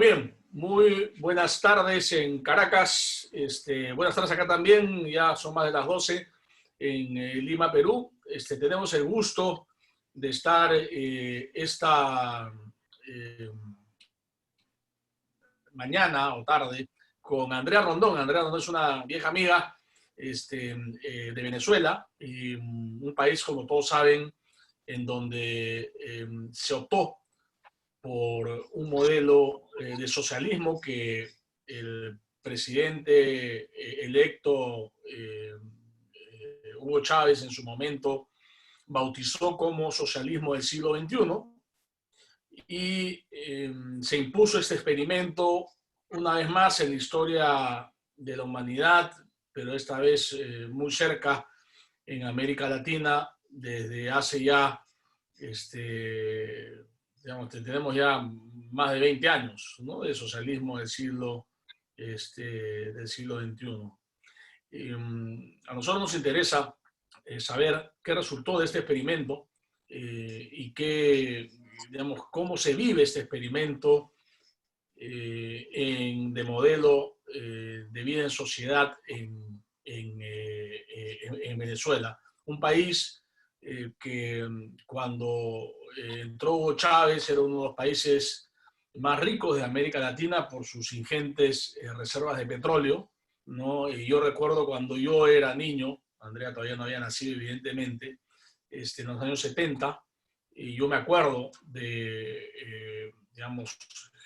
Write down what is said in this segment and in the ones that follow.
Bien, muy buenas tardes en Caracas, buenas tardes acá también, ya son más de las 12 en Lima, Perú. Tenemos el gusto de estar esta mañana o tarde con Andrea Rondón. Andrea Rondón es una vieja amiga de Venezuela, y un país, como todos saben, en donde se optó por un modelo de socialismo que el presidente electo Hugo Chávez en su momento bautizó como socialismo del siglo XXI, y se impuso este experimento una vez más en la historia de la humanidad, pero esta vez muy cerca en América Latina, desde hace ya tenemos ya más de 20 años, ¿no?, de socialismo del siglo XXI. A nosotros nos interesa saber qué resultó de este experimento, y cómo se vive este experimento de modelo de vida en sociedad en Venezuela. Un país que cuando entró Hugo Chávez era uno de los países más ricos de América Latina por sus ingentes reservas de petróleo, ¿no? Y yo recuerdo cuando yo era niño, Andrea todavía no había nacido evidentemente, en los años 70, y yo me acuerdo de,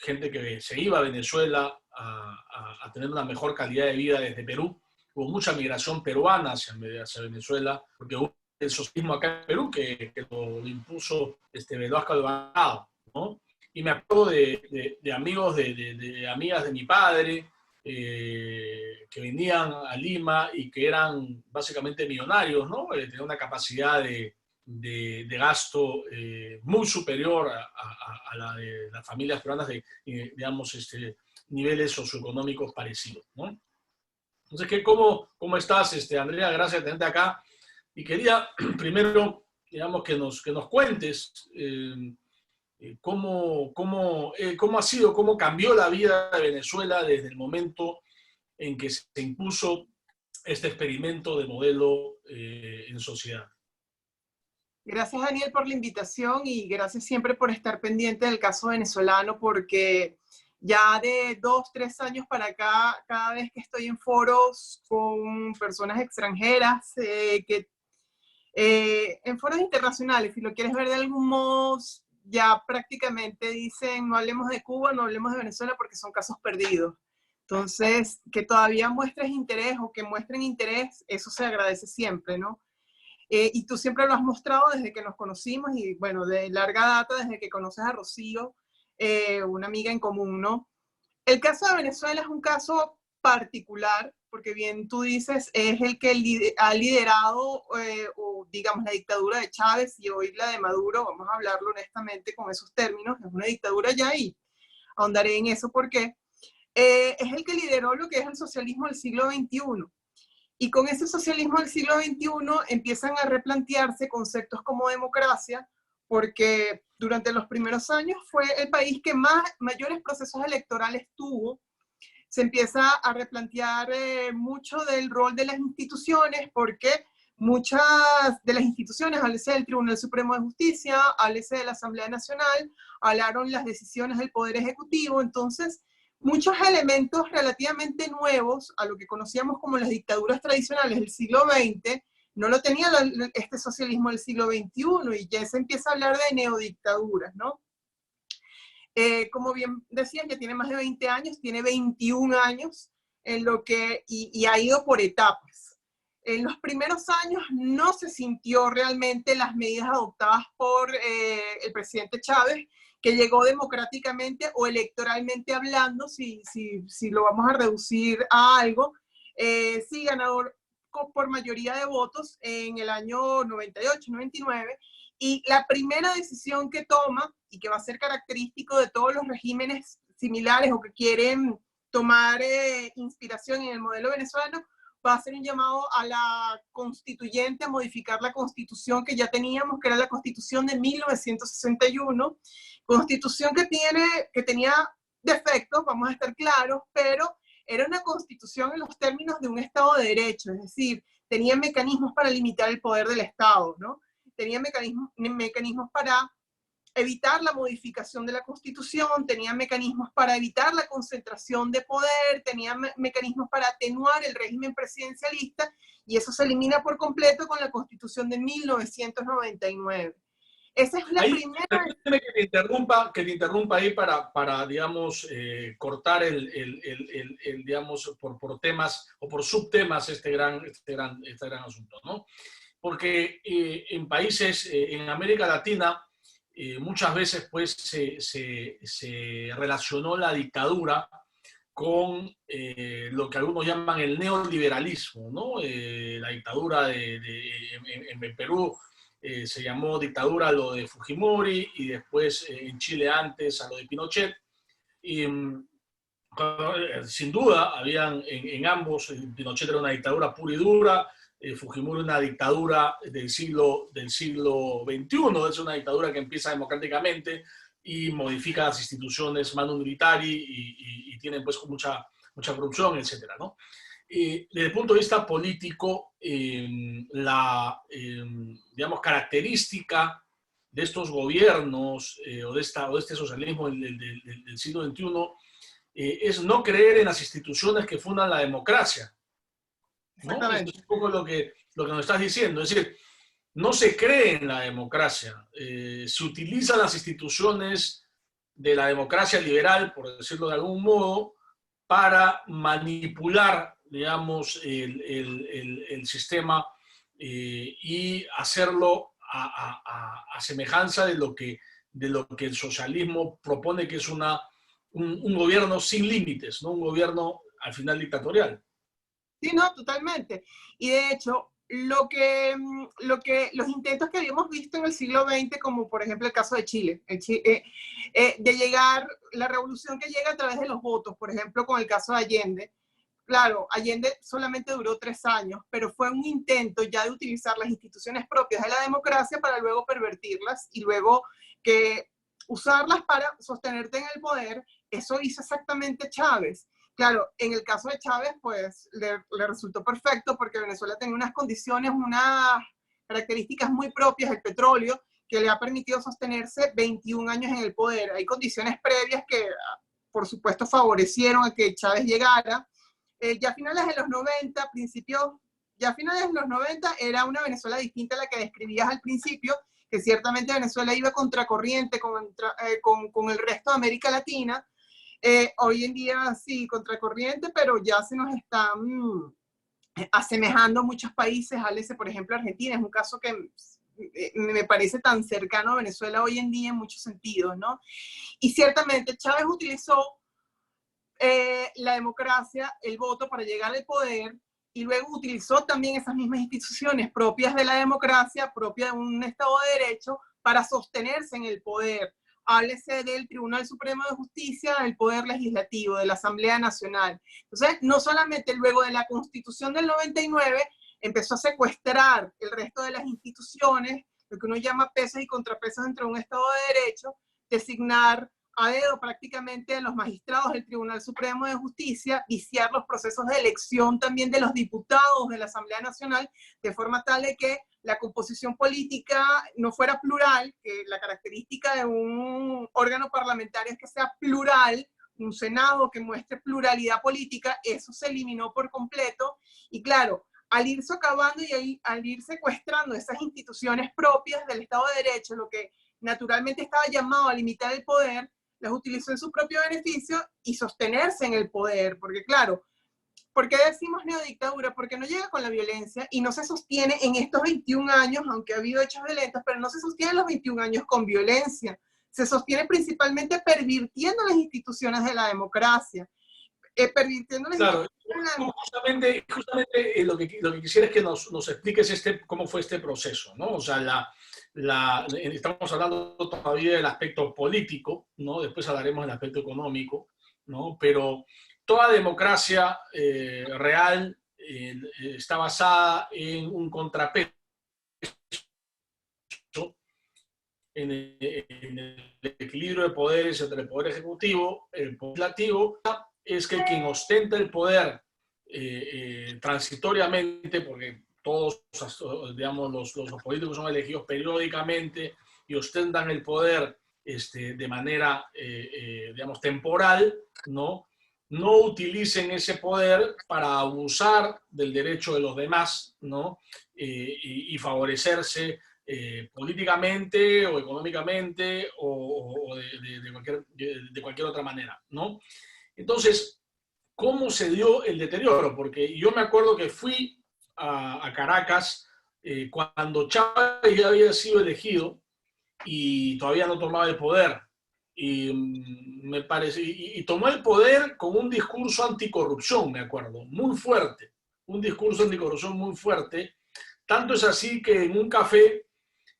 gente que se iba a Venezuela a tener una mejor calidad de vida desde Perú. Hubo mucha migración peruana hacia Venezuela, porque hubo el socialismo acá en Perú que lo impuso Velasco Alvarado, ¿no? Y me acuerdo de amigos, de amigas de mi padre, que venían a Lima y que eran básicamente millonarios, ¿no? Tenían una capacidad de gasto muy superior a la de las familias peruanas de, niveles socioeconómicos parecidos, ¿no? Entonces, ¿cómo estás, Andrea? Gracias por tenerte acá. Y quería primero, que nos cuentes cómo ha sido, cómo cambió la vida de Venezuela desde el momento en que se impuso este experimento de modelo en sociedad. Gracias, Daniel, por la invitación y gracias siempre por estar pendiente del caso venezolano, porque ya de 2, 3 años para acá, cada vez que estoy en foros con personas extranjeras, en foros internacionales, si lo quieres ver de algún modo, ya prácticamente dicen no hablemos de Cuba, no hablemos de Venezuela porque son casos perdidos. Entonces, que todavía muestres interés o que muestren interés, eso se agradece siempre, ¿no? Y tú siempre lo has mostrado desde que nos conocimos y bueno, de larga data, desde que conoces a Rocío, una amiga en común, ¿no? El caso de Venezuela es un caso particular, porque bien tú dices, es el que ha liderado, o digamos, la dictadura de Chávez y hoy la de Maduro, vamos a hablarlo honestamente con esos términos, es una dictadura ya y ahondaré en eso porque es el que lideró lo que es el socialismo del siglo XXI. Y con ese socialismo del siglo XXI empiezan a replantearse conceptos como democracia, porque durante los primeros años fue el país que mayores procesos electorales tuvo. Se empieza a replantear mucho del rol de las instituciones, porque muchas de las instituciones, háblese del Tribunal Supremo de Justicia, háblese de la Asamblea Nacional, hablaron las decisiones del Poder Ejecutivo. Entonces, muchos elementos relativamente nuevos a lo que conocíamos como las dictaduras tradicionales del siglo XX, no lo tenía este socialismo del siglo XXI, y ya se empieza a hablar de neodictaduras, ¿no? Como bien decían, ya tiene más de 20 años, tiene 21 años, y ha ido por etapas. En los primeros años no se sintió realmente las medidas adoptadas por el presidente Chávez, que llegó democráticamente o electoralmente hablando, si lo vamos a reducir a algo, sí, ganador por mayoría de votos en el año 98, 99, y la primera decisión que toma, y que va a ser característico de todos los regímenes similares o que quieren tomar inspiración en el modelo venezolano, va a ser un llamado a la constituyente a modificar la constitución que ya teníamos, que era la constitución de 1961, constitución que tenía defectos, vamos a estar claros, pero era una constitución en los términos de un Estado de Derecho, es decir, tenía mecanismos para limitar el poder del Estado, ¿no? Tenía mecanismos para evitar la modificación de la Constitución, tenía mecanismos para evitar la concentración de poder, tenía mecanismos para atenuar el régimen presidencialista, y eso se elimina por completo con la Constitución de 1999. Esa es la ahí, primera... permíteme que te interrumpa ahí para digamos, cortar digamos, por temas o por subtemas este gran asunto, ¿no? Porque en países, en América Latina, muchas veces pues se relacionó la dictadura con lo que algunos llaman el neoliberalismo, ¿no? La dictadura en Perú se llamó dictadura a lo de Fujimori y después en Chile antes a lo de Pinochet. Y sin duda, habían en ambos, Pinochet era una dictadura pura y dura, Fujimori una dictadura del siglo XXI, es una dictadura que empieza democráticamente y modifica las instituciones manu militari y tienen pues mucha corrupción, etcétera, ¿no? Desde el punto de vista político, digamos, característica de estos gobiernos o de este socialismo del siglo XXI es no creer en las instituciones que fundan la democracia, ¿no? Esto es un poco lo que nos estás diciendo. Es decir, no se cree en la democracia. Se utilizan las instituciones de la democracia liberal, por decirlo de algún modo, para manipular, digamos, el sistema y hacerlo a semejanza de lo que el socialismo propone, que es un gobierno sin límites, ¿no? Un gobierno al final dictatorial. Sí, no, totalmente. Y de hecho, los intentos que habíamos visto en el siglo XX, como por ejemplo el caso de Chile, de llegar, la revolución que llega a través de los votos, por ejemplo, con el caso de Allende. Claro, Allende solamente duró 3 años, pero fue un intento ya de utilizar las instituciones propias de la democracia para luego pervertirlas y luego que usarlas para sostenerte en el poder. Eso hizo exactamente Chávez. Claro, en el caso de Chávez, pues le resultó perfecto porque Venezuela tenía unas condiciones, unas características muy propias del petróleo que le ha permitido sostenerse 21 años en el poder. Hay condiciones previas que, por supuesto, favorecieron a que Chávez llegara. Ya a finales de los 90, ya a finales de los 90 era una Venezuela distinta a la que describías al principio, que ciertamente Venezuela iba contracorriente con el resto de América Latina. Hoy en día sí, contracorriente, pero ya se nos está asemejando muchos países. Háblese, por ejemplo, Argentina, es un caso que me parece tan cercano a Venezuela hoy en día en muchos sentidos, ¿no? Y ciertamente Chávez utilizó la democracia, el voto para llegar al poder, y luego utilizó también esas mismas instituciones propias de la democracia, propias de un Estado de Derecho, para sostenerse en el poder. Háblese del Tribunal Supremo de Justicia, del Poder Legislativo, de la Asamblea Nacional. Entonces, no solamente luego de la Constitución del 99, empezó a secuestrar el resto de las instituciones, lo que uno llama pesos y contrapesos dentro de un Estado de Derecho, designar a dedo prácticamente a los magistrados del Tribunal Supremo de Justicia, viciar los procesos de elección también de los diputados de la Asamblea Nacional, de forma tal de que la composición política no fuera plural, que la característica de un órgano parlamentario es que sea plural, un Senado que muestre pluralidad política. Eso se eliminó por completo. Y claro, al ir socavando y al ir secuestrando esas instituciones propias del Estado de Derecho, lo que naturalmente estaba llamado a limitar el poder, las utilizó en su propio beneficio y sostenerse en el poder. Porque claro, ¿por qué decimos neodictadura? Porque no llega con la violencia y no se sostiene en estos 21 años, aunque ha habido hechos violentos, pero no se sostiene en los 21 años con violencia. Se sostiene principalmente pervirtiendo las instituciones de la democracia. Pervirtiendo las Claro, instituciones. justamente lo que quisiera es que nos expliques cómo fue este proceso, ¿no? O sea, estamos hablando todavía del aspecto político, ¿no? Después hablaremos del aspecto económico, ¿no? Pero toda democracia real está basada en un contrapeso en el equilibrio de poderes entre el poder ejecutivo y el poder legislativo, es que quien ostenta el poder transitoriamente, porque todos, digamos, los políticos son elegidos periódicamente y ostentan el poder de manera, digamos, temporal, ¿no? No utilicen ese poder para abusar del derecho de los demás, ¿no? Y favorecerse políticamente o económicamente o de cualquier otra manera, ¿no? Entonces, ¿cómo se dio el deterioro? Porque yo me acuerdo que fui a Caracas cuando Chávez ya había sido elegido y todavía no tomaba el poder. Y me parece, y tomó el poder con un discurso anticorrupción, me acuerdo, muy fuerte, un discurso anticorrupción muy fuerte. Tanto es así que en un café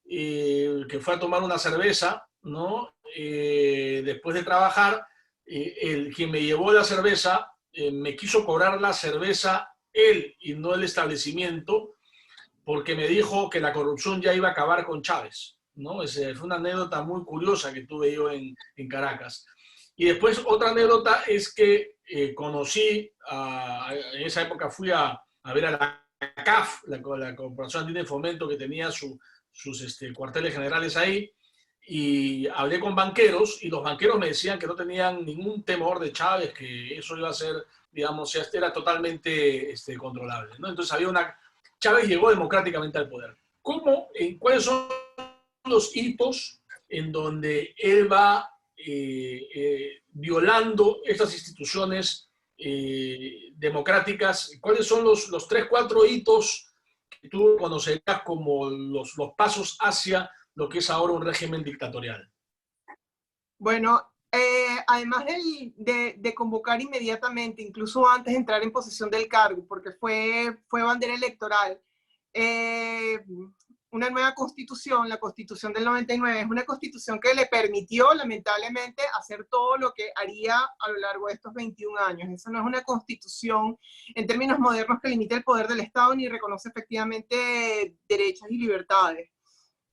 que fue a tomar una cerveza, ¿no? Después de trabajar, quien me llevó la cerveza me quiso cobrar la cerveza él y no el establecimiento, porque me dijo que la corrupción ya iba a acabar con Chávez, ¿no? Fue una anécdota muy curiosa que tuve yo en Caracas. Y después otra anécdota es que conocí, en esa época fui a ver a la CAF, la Corporación Andina de Fomento, que tenía sus cuarteles generales ahí, y hablé con banqueros y los banqueros me decían que no tenían ningún temor de Chávez, que eso iba a ser, digamos, era totalmente controlable, ¿no? Entonces había una... Chávez llegó democráticamente al poder. ¿Cuáles son los hitos en donde él va violando estas instituciones democráticas? ¿Cuáles son los 3, 4 hitos que tú conocerías como los pasos hacia lo que es ahora un régimen dictatorial? Bueno, además de convocar inmediatamente, incluso antes de entrar en posesión del cargo, porque fue bandera electoral, una nueva constitución, la constitución del 99, es una constitución que le permitió, lamentablemente, hacer todo lo que haría a lo largo de estos 21 años. Esa no es una constitución en términos modernos que limite el poder del Estado ni reconoce efectivamente derechos y libertades.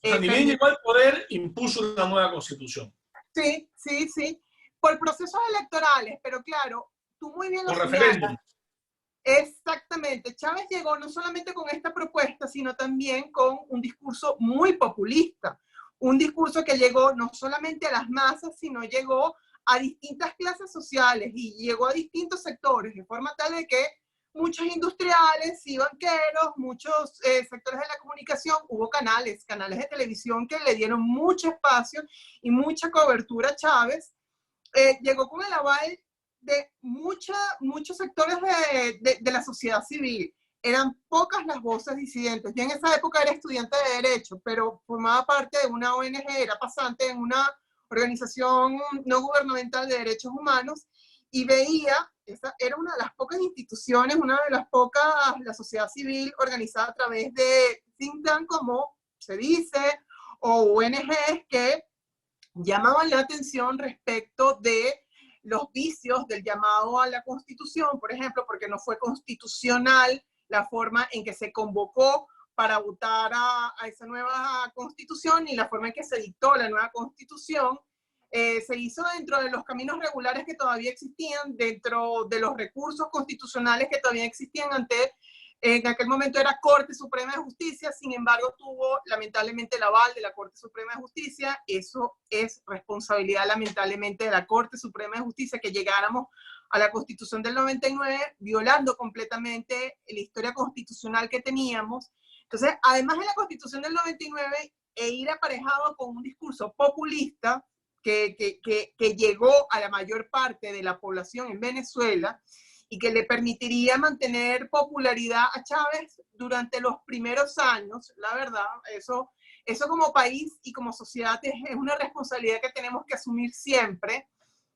O sea, ni bien llegó al poder, impuso una nueva constitución. Sí, sí, sí, por procesos electorales, pero claro, tú muy bien lo Por referéndum. Exactamente, Chávez llegó no solamente con esta propuesta, sino también con un discurso muy populista, un discurso que llegó no solamente a las masas, sino llegó a distintas clases sociales y llegó a distintos sectores, de forma tal de que muchos industriales y banqueros, muchos sectores de la comunicación, hubo canales de televisión que le dieron mucho espacio y mucha cobertura a Chávez. Llegó con el aval de muchos sectores de la sociedad civil. Eran pocas las voces disidentes. Yo en esa época era estudiante de Derecho, pero formaba parte de una ONG, era pasante en una organización no gubernamental de derechos humanos, y veía, esa era una de las pocas instituciones, una de las pocas, la sociedad civil organizada a través de think tank, como se dice, o ONGs que llamaban la atención respecto de los vicios del llamado a la Constitución, por ejemplo, porque no fue constitucional la forma en que se convocó para votar a esa nueva Constitución y la forma en que se dictó la nueva Constitución. Se hizo dentro de los caminos regulares que todavía existían, dentro de los recursos constitucionales que todavía existían en aquel momento era Corte Suprema de Justicia, sin embargo tuvo lamentablemente el aval de la Corte Suprema de Justicia. Eso es responsabilidad lamentablemente de la Corte Suprema de Justicia que llegáramos a la Constitución del 99 violando completamente la historia constitucional que teníamos. Entonces, además de la Constitución del 99 e ir aparejado con un discurso populista que llegó a la mayor parte de la población en Venezuela, y que le permitiría mantener popularidad a Chávez durante los primeros años, la verdad, eso como país y como sociedad es una responsabilidad que tenemos que asumir siempre,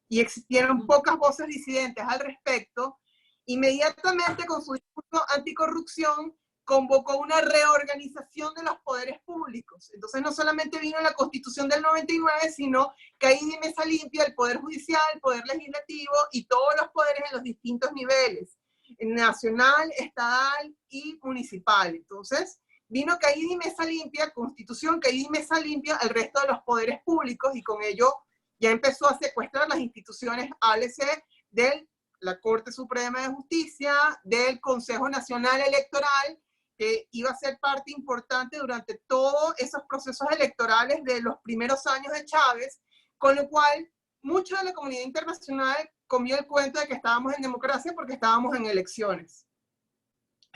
y existieron pocas voces disidentes al respecto. Inmediatamente con su discurso anticorrupción convocó una reorganización de los poderes públicos. Entonces no solamente vino la Constitución del 99, sino que ahí de mesa limpia el Poder Judicial, el Poder Legislativo y todos los poderes en los distintos niveles, nacional, estatal y municipal. Entonces vino caída y mesa limpia, constitución caída y mesa limpia al resto de los poderes públicos, y con ello ya empezó a secuestrar las instituciones ALC de la Corte Suprema de Justicia, del Consejo Nacional Electoral, que iba a ser parte importante durante todos esos procesos electorales de los primeros años de Chávez, con lo cual mucha de la comunidad internacional comió el cuento de que estábamos en democracia porque estábamos en elecciones.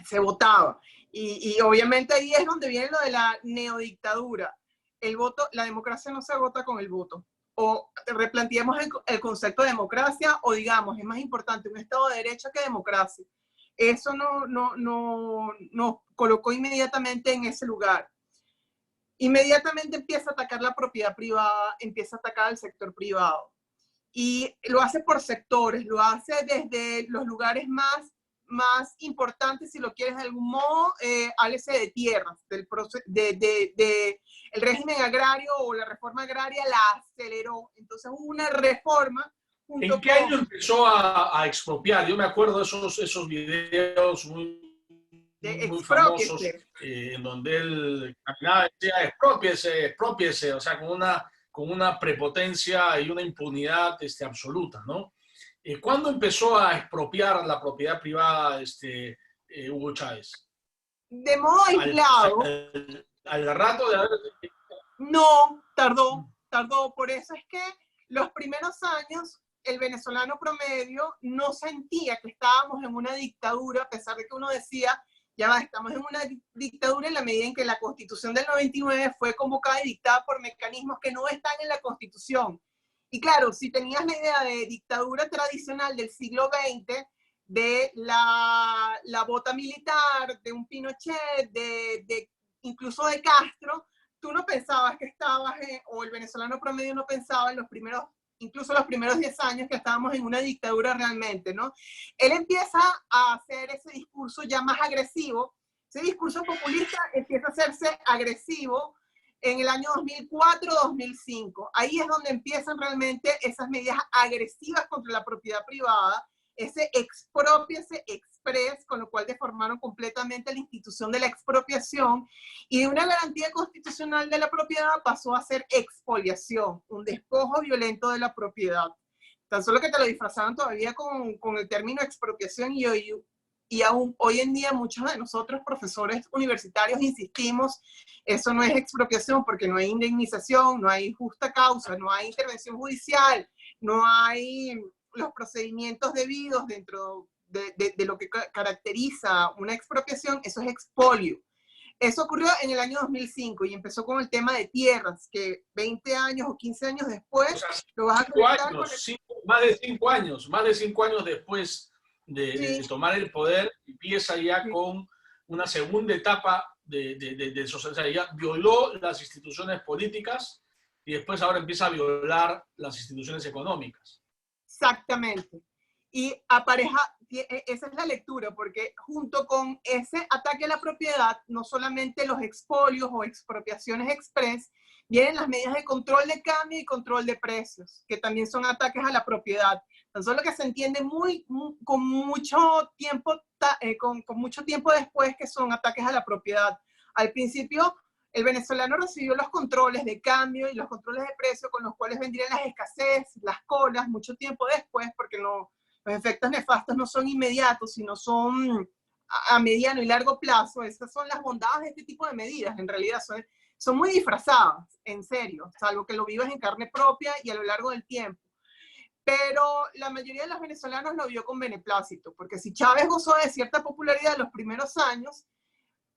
Se votaba. Y obviamente ahí es donde viene lo de la neodictadura. El voto, la democracia no se vota con el voto. O replanteemos el concepto de democracia, o digamos, es más importante un Estado de Derecho que democracia. Eso nos colocó inmediatamente en ese lugar. Inmediatamente empieza a atacar la propiedad privada, empieza a atacar al sector privado. Y lo hace por sectores, lo hace desde los lugares más importantes, si lo quieres de algún modo, háblese de tierras, el régimen agrario o la reforma agraria la aceleró. Entonces hubo una reforma. ¿En qué año empezó a expropiar? Yo me acuerdo de esos videos muy famosos en donde él caminaba y decía, expropiese, expropiese, o sea, con una prepotencia y una impunidad absoluta, ¿no? ¿Cuándo empezó a expropiar la propiedad privada Hugo Chávez? De modo aislado. Al rato de haber... No, tardó. Por eso es que los primeros años el venezolano promedio no sentía que estábamos en una dictadura, a pesar de que uno decía, ya va, estamos en una dictadura en la medida en que la Constitución del 99 fue convocada y dictada por mecanismos que no están en la Constitución. Y claro, si tenías la idea de dictadura tradicional del siglo XX, de la bota militar, de un Pinochet, incluso de Castro, tú no pensabas que estabas, o el venezolano promedio no pensaba incluso los primeros 10 años que estábamos en una dictadura realmente, ¿no? Él empieza a hacer ese discurso ya más agresivo, ese discurso populista empieza a hacerse agresivo en el año 2004-2005. Ahí es donde empiezan realmente esas medidas agresivas contra la propiedad privada, ese expropiese express, con lo cual deformaron completamente la institución de la expropiación, y de una garantía constitucional de la propiedad pasó a ser expoliación, un despojo violento de la propiedad. Tan solo que te lo disfrazaban todavía con el término expropiación, y aún hoy en día muchos de nosotros, profesores universitarios, insistimos, eso no es expropiación porque no hay indemnización, no hay justa causa, no hay intervención judicial, no hay los procedimientos debidos dentro de lo que caracteriza una expropiación. Eso es expolio. Eso ocurrió en el año 2005 y empezó con el tema de tierras, que 20 años o 15 años después, o sea, lo vas a conectar con más de 5 años después de tomar el poder, empieza ya con una segunda etapa de sociedad. O sea, ya violó las instituciones políticas y después ahora empieza a violar las instituciones económicas. Exactamente. Y apareja, esa es la lectura, porque junto con ese ataque a la propiedad, no solamente los expolios o expropiaciones express, vienen las medidas de control de cambio y control de precios, que también son ataques a la propiedad. Tan solo que se entiende con mucho tiempo después que son ataques a la propiedad. Al principio, el venezolano recibió los controles de cambio y los controles de precio con los cuales vendrían las escasez, las colas, mucho tiempo después, porque los efectos nefastos no son inmediatos, sino son a mediano y largo plazo. Esas son las bondades de este tipo de medidas. En realidad son muy disfrazadas, en serio, salvo que lo vivas en carne propia y a lo largo del tiempo. Pero la mayoría de los venezolanos lo vio con beneplácito, porque si Chávez gozó de cierta popularidad en los primeros años,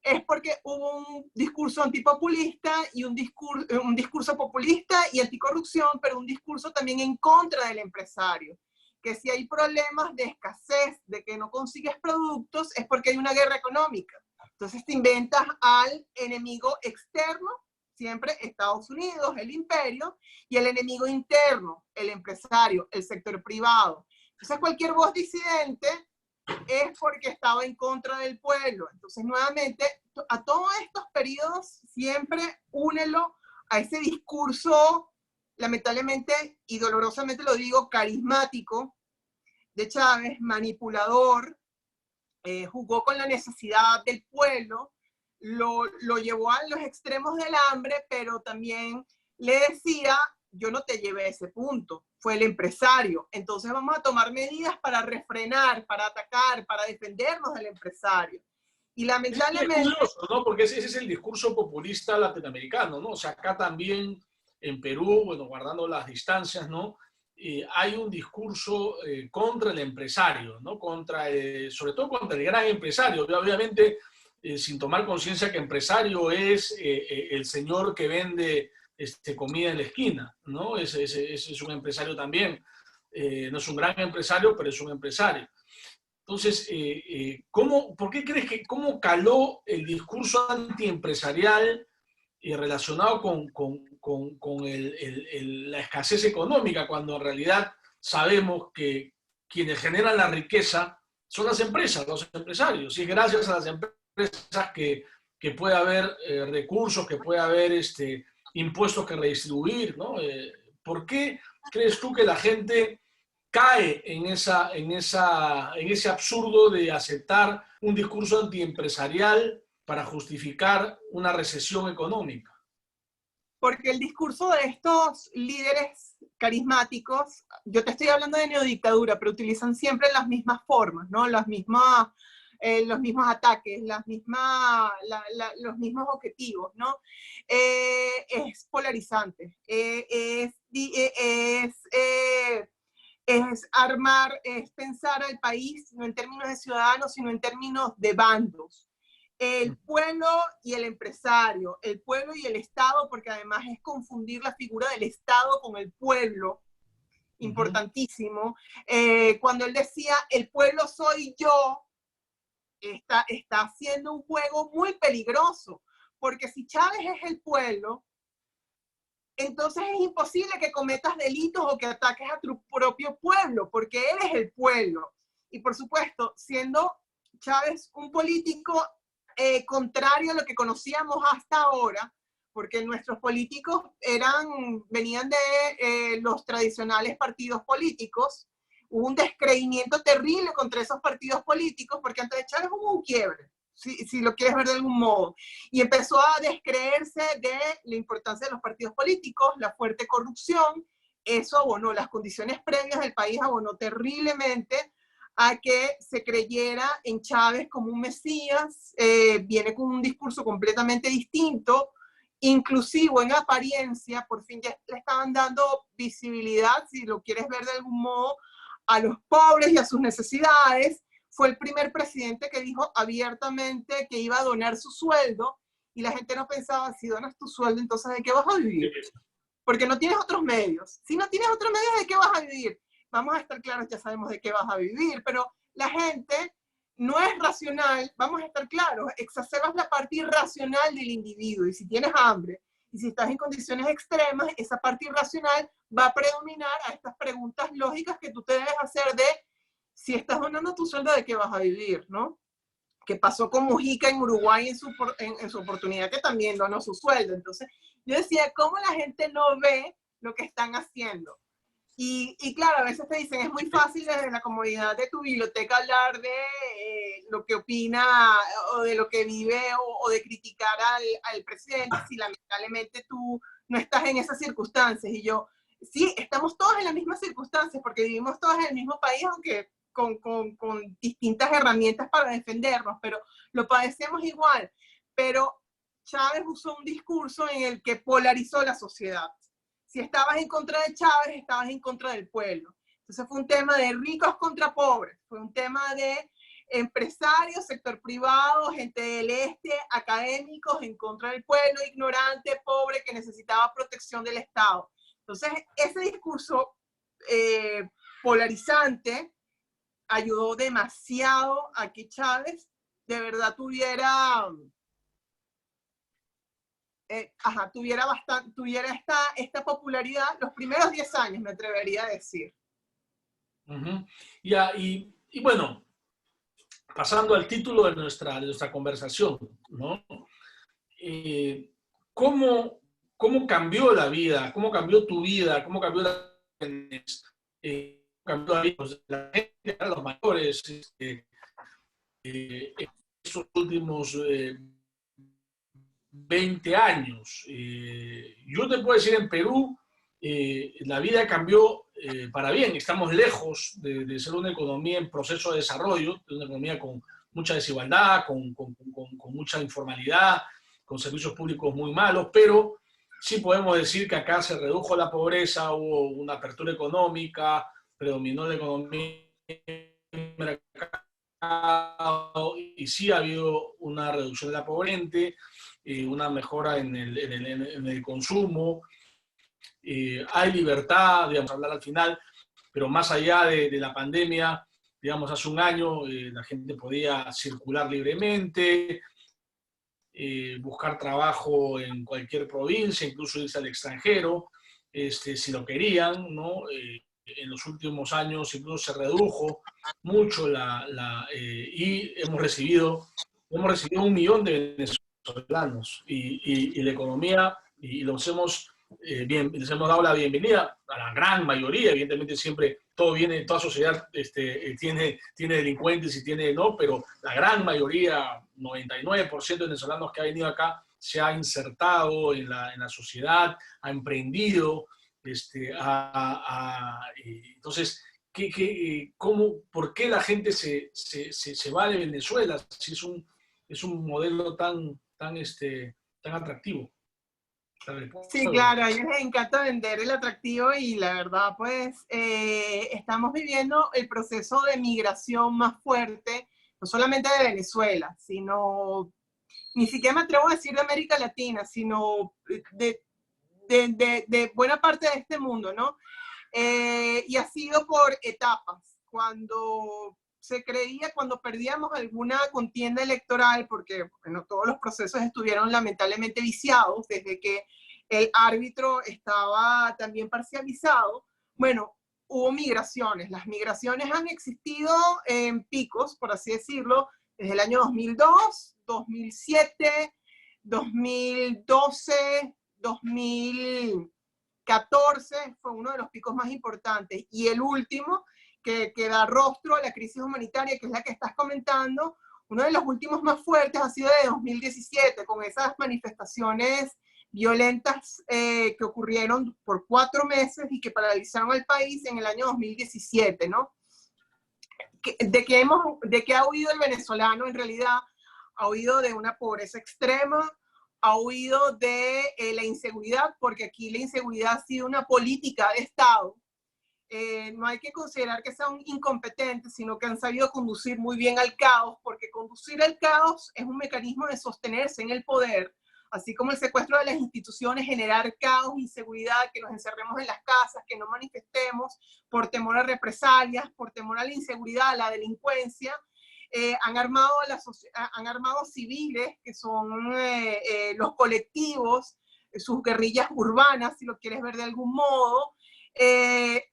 es porque hubo un discurso antipopulista y un discurso populista y anticorrupción, pero un discurso también en contra del empresario. Que si hay problemas de escasez, de que no consigues productos, es porque hay una guerra económica. Entonces te inventas al enemigo externo, siempre Estados Unidos, el imperio, y el enemigo interno, el empresario, el sector privado. Entonces cualquier voz disidente es porque estaba en contra del pueblo. Entonces, nuevamente, a todos estos periodos siempre únelo a ese discurso, lamentablemente y dolorosamente lo digo, carismático de Chávez, manipulador, jugó con la necesidad del pueblo, lo llevó a los extremos del hambre, pero también le decía, yo no te llevé a ese punto, fue el empresario. Entonces vamos a tomar medidas para refrenar, para atacar, para defendernos del empresario. Y lamentablemente... Es curioso, ¿no? Porque ese es el discurso populista latinoamericano, ¿no? O sea, acá también en Perú, bueno, guardando las distancias, ¿no? Hay un discurso contra el empresario, ¿no? Contra, sobre todo contra el gran empresario. Obviamente, sin tomar conciencia que empresario es el señor que vende comida en la esquina, ¿no? Ese es un empresario también. No es un gran empresario, pero es un empresario. Entonces, ¿por qué crees que cómo caló el discurso antiempresarial relacionado con la escasez económica, cuando en realidad sabemos que quienes generan la riqueza son las empresas, los empresarios, y es gracias a las empresas que puede haber recursos, que puede haber impuestos que redistribuir, ¿no? ¿Por qué crees tú que la gente cae en ese absurdo de aceptar un discurso antiempresarial para justificar una recesión económica? Porque el discurso de estos líderes carismáticos, yo te estoy hablando de neodictadura, pero utilizan siempre las mismas formas, ¿no? Los mismos ataques, los mismos objetivos, ¿no? Es polarizante, es armar, es pensar al país no en términos de ciudadanos, sino en términos de bandos. El pueblo y el empresario, el pueblo y el Estado, porque además es confundir la figura del Estado con el pueblo, importantísimo. Cuando él decía, el pueblo soy yo, está haciendo un juego muy peligroso, porque si Chávez es el pueblo, entonces es imposible que cometas delitos o que ataques a tu propio pueblo, porque él es el pueblo. Y por supuesto, siendo Chávez un político contrario a lo que conocíamos hasta ahora, porque nuestros políticos venían de los tradicionales partidos políticos, hubo un descreimiento terrible contra esos partidos políticos, porque antes de Chávez hubo un quiebre, si lo quieres ver de algún modo, y empezó a descreerse de la importancia de los partidos políticos, la fuerte corrupción. Eso abonó, las condiciones previas del país abonó terriblemente a que se creyera en Chávez como un mesías. Viene con un discurso completamente distinto, inclusivo en apariencia. Por fin ya le estaban dando visibilidad, si lo quieres ver de algún modo, a los pobres y a sus necesidades. Fue el primer presidente que dijo abiertamente que iba a donar su sueldo, y la gente no pensaba, si donas tu sueldo, entonces ¿de qué vas a vivir? Porque no tienes otros medios. Si no tienes otros medios, ¿de qué vas a vivir? Vamos a estar claros, ya sabemos de qué vas a vivir, pero la gente no es racional, vamos a estar claros, exacerbas la parte irracional del individuo, y si tienes hambre, y si estás en condiciones extremas, esa parte irracional va a predominar a estas preguntas lógicas que tú te debes hacer de si estás donando tu sueldo, ¿de qué vas a vivir? ¿No? Que pasó con Mujica en Uruguay en su oportunidad, que también donó su sueldo. Entonces, yo decía, ¿cómo la gente no ve lo que están haciendo? Y claro, a veces te dicen, es muy fácil desde la comodidad de tu biblioteca hablar de lo que opina o de lo que vive o de criticar al presidente, si lamentablemente tú no estás en esas circunstancias. Y yo, sí, estamos todos en las mismas circunstancias porque vivimos todos en el mismo país, aunque con distintas herramientas para defendernos, pero lo padecemos igual. Pero Chávez usó un discurso en el que polarizó la sociedad. Si estabas en contra de Chávez, estabas en contra del pueblo. Entonces fue un tema de ricos contra pobres, fue un tema de empresarios, sector privado, gente del este, académicos en contra del pueblo, ignorante, pobre, que necesitaba protección del Estado. Entonces ese discurso polarizante ayudó demasiado a que Chávez de verdad tuviera esta popularidad los primeros 10 años, me atrevería a decir. Y bueno, pasando al título de nuestra conversación, ¿no? ¿Cómo cambió la vida? ¿Cómo cambió tu vida? ¿Cómo cambió cambió la vida de la gente, a los mayores, en estos últimos 20 años. Yo te puedo decir, en Perú, la vida cambió para bien. Estamos lejos de ser una economía en proceso de desarrollo, de una economía con mucha desigualdad, con mucha informalidad, con servicios públicos muy malos, pero sí podemos decir que acá se redujo la pobreza, hubo una apertura económica, predominó la economía y sí ha habido una reducción de la pobreza, una mejora en el consumo, hay libertad, digamos, hablar al final, pero más allá de la pandemia, digamos, hace un año la gente podía circular libremente, buscar trabajo en cualquier provincia, incluso irse al extranjero, si lo querían, ¿no? En los últimos años incluso se redujo mucho y hemos recibido 1 millón de venezolanos y la economía, y les hemos dado la bienvenida a la gran mayoría. Evidentemente siempre toda sociedad tiene delincuentes y tiene, no, pero la gran mayoría, 99% de venezolanos que ha venido acá, se ha insertado en la sociedad, ha emprendido, entonces, ¿por qué la gente se va de Venezuela si es un modelo tan atractivo? Sí, claro, a ellos les encanta vender el atractivo y la verdad, pues, estamos viviendo el proceso de migración más fuerte, no solamente de Venezuela, sino, ni siquiera me atrevo a decir de América Latina, sino de buena parte de este mundo, ¿no? Y ha sido por etapas. Cuando perdíamos alguna contienda electoral, porque bueno, todos los procesos estuvieron lamentablemente viciados desde que el árbitro estaba también parcializado, bueno, hubo migraciones. Las migraciones han existido en picos, por así decirlo, desde el año 2002, 2007, 2012, 2014 fue uno de los picos más importantes, y el último que da rostro a la crisis humanitaria, que es la que estás comentando, uno de los últimos más fuertes ha sido de 2017, con esas manifestaciones violentas que ocurrieron por 4 meses y que paralizaron el país en el año 2017, ¿no? ¿De qué ha huido el venezolano? En realidad ha huido de una pobreza extrema, ha huido de la inseguridad, porque aquí la inseguridad ha sido una política de Estado. No hay que considerar que sean incompetentes, sino que han sabido conducir muy bien al caos, porque conducir al caos es un mecanismo de sostenerse en el poder, así como el secuestro de las instituciones, generar caos, inseguridad, que nos encerremos en las casas, que no manifestemos por temor a represalias, por temor a la inseguridad, a la delincuencia. Han armado civiles, que son los colectivos, sus guerrillas urbanas, si lo quieres ver de algún modo.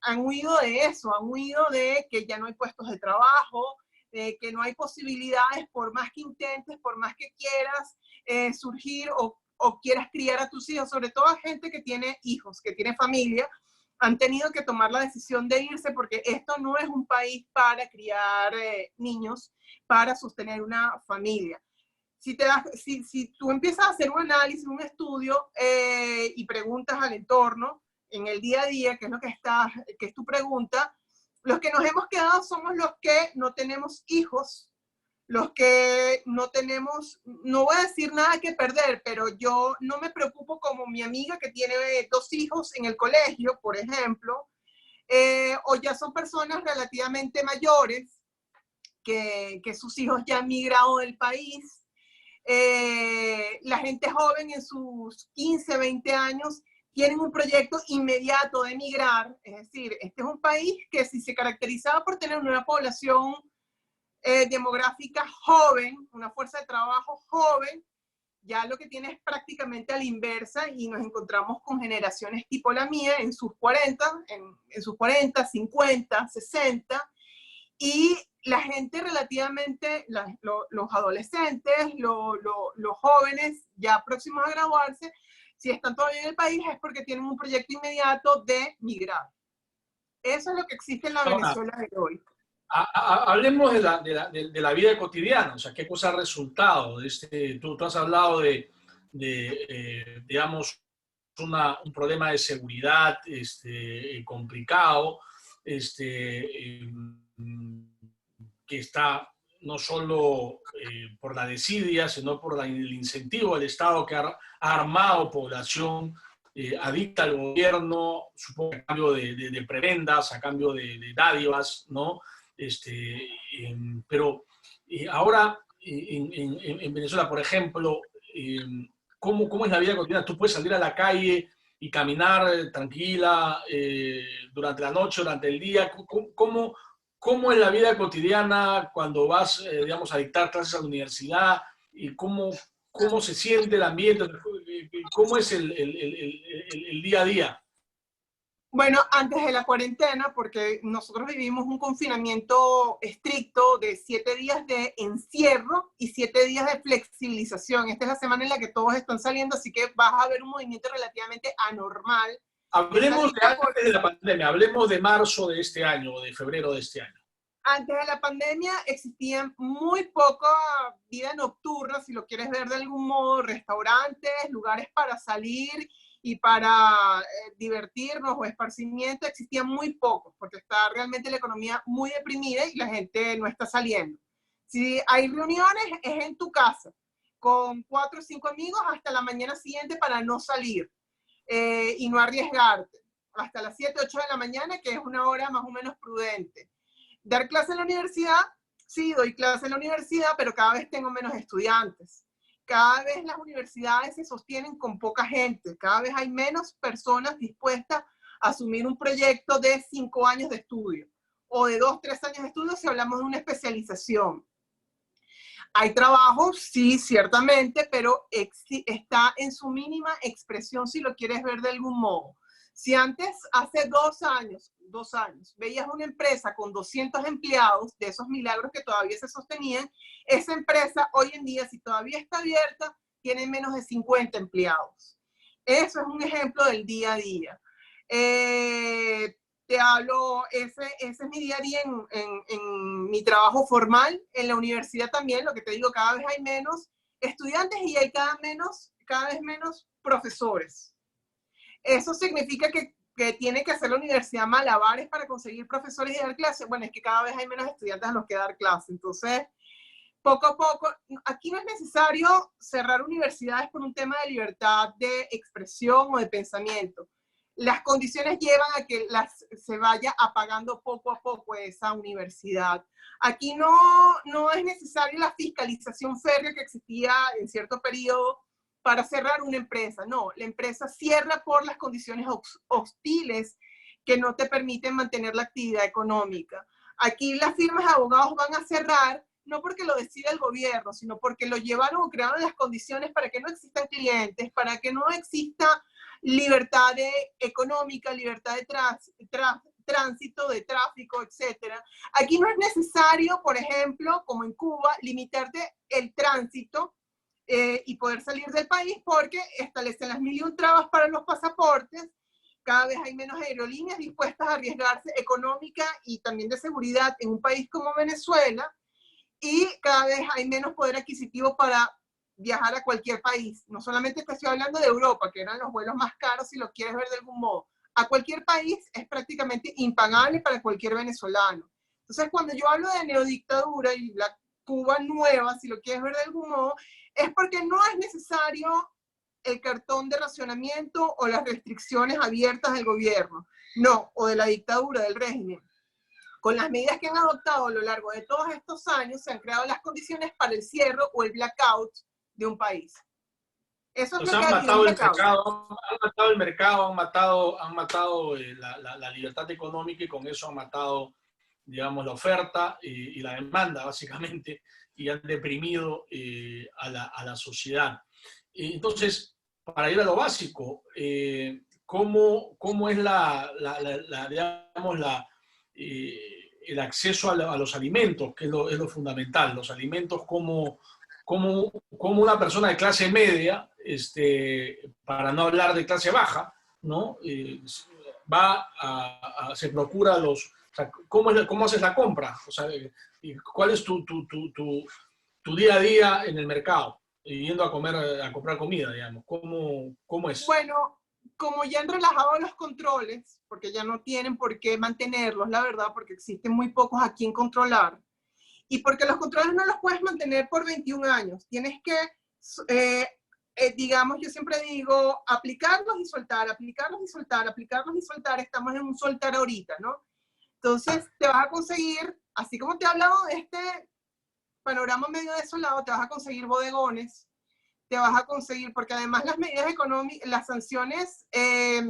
Han huido de eso, han huido de que ya no hay puestos de trabajo, que no hay posibilidades, por más que intentes, por más que quieras surgir o quieras criar a tus hijos, sobre todo a gente que tiene hijos, que tiene familia, han tenido que tomar la decisión de irse, porque esto no es un país para criar niños, para sostener una familia. Si tú empiezas a hacer un análisis, un estudio y preguntas al entorno, en el día a día, que es tu pregunta, los que nos hemos quedado somos los que no tenemos hijos, los que no tenemos, no voy a decir nada que perder, pero yo no me preocupo como mi amiga que tiene 2 hijos en el colegio, por ejemplo, o ya son personas relativamente mayores, que sus hijos ya han migrado del país. La gente joven en sus 15, 20 años tienen un proyecto inmediato de emigrar. Es decir, este es un país que, si se caracterizaba por tener una población demográfica joven, una fuerza de trabajo joven, ya lo que tiene es prácticamente a la inversa, y nos encontramos con generaciones tipo la mía en sus 40, en sus 40, 50, 60, y la gente relativamente, los adolescentes, los jóvenes ya próximos a graduarse, si están todavía en el país es porque tienen un proyecto inmediato de migrar. Eso es lo que existe en la Venezuela de hoy. Hablemos de la vida cotidiana, o sea, qué cosa ha resultado. Tú has hablado de digamos, un problema de seguridad complicado, que está no solo por la desidia, sino por el incentivo del Estado que ha armado población adicta al gobierno, supongo a cambio de prebendas, a cambio de dádivas, ¿no? Pero ahora en Venezuela, por ejemplo, ¿cómo es la vida cotidiana? Tú puedes salir a la calle y caminar tranquila durante la noche, durante el día. ¿Cómo es la vida cotidiana cuando vas, digamos, a dictar clases a la universidad? ¿Y cómo se siente el ambiente? ¿Cómo es el día a día? Bueno, antes de la cuarentena, porque nosotros vivimos un confinamiento estricto de 7 días de encierro y 7 días de flexibilización. Esta es la semana en la que todos están saliendo, así que vas a ver un movimiento relativamente anormal. Hablemos de antes de la pandemia, hablemos de marzo de este año o de febrero de este año. Antes de la pandemia existía muy poca vida nocturna, si lo quieres ver de algún modo, restaurantes, lugares para salir y para divertirnos o esparcimiento, existían muy pocos, porque está realmente la economía muy deprimida y la gente no está saliendo. Si hay reuniones, es en tu casa, con 4 o 5 amigos hasta la mañana siguiente para no salir y no arriesgarte. Hasta las 7, 8 de la mañana, que es una hora más o menos prudente. Dar clase en la universidad, sí, doy clase en la universidad, pero cada vez tengo menos estudiantes. Cada vez las universidades se sostienen con poca gente, cada vez hay menos personas dispuestas a asumir un proyecto de 5 años de estudio o de 2, 3 años de estudio si hablamos de una especialización. Hay trabajos, sí, ciertamente, pero está en su mínima expresión si lo quieres ver de algún modo. Si antes, hace 2 años, veías una empresa con 200 empleados, de esos milagros que todavía se sostenían, esa empresa hoy en día, si todavía está abierta, tiene menos de 50 empleados. Eso es un ejemplo del día a día. Te hablo, ese es mi día a día en mi trabajo formal, en la universidad también, lo que te digo, cada vez hay menos estudiantes y hay cada vez menos profesores. Eso significa que tiene que hacer la universidad malabares para conseguir profesores y dar clases. Bueno, es que cada vez hay menos estudiantes a los que dar clases. Entonces, poco a poco, aquí no es necesario cerrar universidades por un tema de libertad de expresión o de pensamiento. Las condiciones llevan a que se vaya apagando poco a poco esa universidad. Aquí no es necesaria la fiscalización férrea que existía en cierto periodo para cerrar una empresa. No, la empresa cierra por las condiciones hostiles que no te permiten mantener la actividad económica. Aquí las firmas de abogados van a cerrar no porque lo decida el gobierno, sino porque lo llevaron o crearon las condiciones para que no existan clientes, para que no exista libertad económica, libertad de tránsito, de tráfico, etc. Aquí no es necesario, por ejemplo, como en Cuba, limitarte el tránsito y poder salir del país porque establecen las 1001 trabas para los pasaportes. Cada vez hay menos aerolíneas dispuestas a arriesgarse económica y también de seguridad en un país como Venezuela, y cada vez hay menos poder adquisitivo para viajar a cualquier país. No solamente te estoy hablando de Europa, que eran los vuelos más caros, si lo quieres ver de algún modo. A cualquier país es prácticamente impagable para cualquier venezolano. Entonces, cuando yo hablo de neodictadura y la Cuba nueva, si lo quieres ver de algún modo, es porque no es necesario el cartón de racionamiento o las restricciones abiertas del gobierno, no, o de la dictadura, del régimen. Con las medidas que han adoptado a lo largo de todos estos años, se han creado las condiciones para el cierre o el blackout de un país. Eso es lo que han matado el blackout. mercado, han matado el mercado, han matado la libertad económica y con eso han matado, digamos, la oferta y la demanda, básicamente, y han deprimido a la sociedad. Entonces, para ir a lo básico, ¿cómo es digamos, el acceso a los alimentos, que es lo fundamental? Los alimentos, como una persona de clase media, para no hablar de clase baja, ¿no? Se procura o sea, ¿cómo haces la compra? O sea, ¿cuál es tu día a día en el mercado? yendo a comer, a comprar comida, digamos? ¿Cómo es? Bueno, como ya han relajado los controles, porque ya no tienen por qué mantenerlos, la verdad, porque existen muy pocos a quien controlar, y porque los controles no los puedes mantener por 21 años. Tienes que, digamos, yo siempre digo, aplicarlos y soltar, aplicarlos y soltar, aplicarlos y soltar. Estamos en un soltar ahorita, ¿no? Entonces, te vas a conseguir, así como te he hablado de este panorama medio desolado, te vas a conseguir bodegones, te vas a conseguir, porque además las medidas económicas, las sanciones, el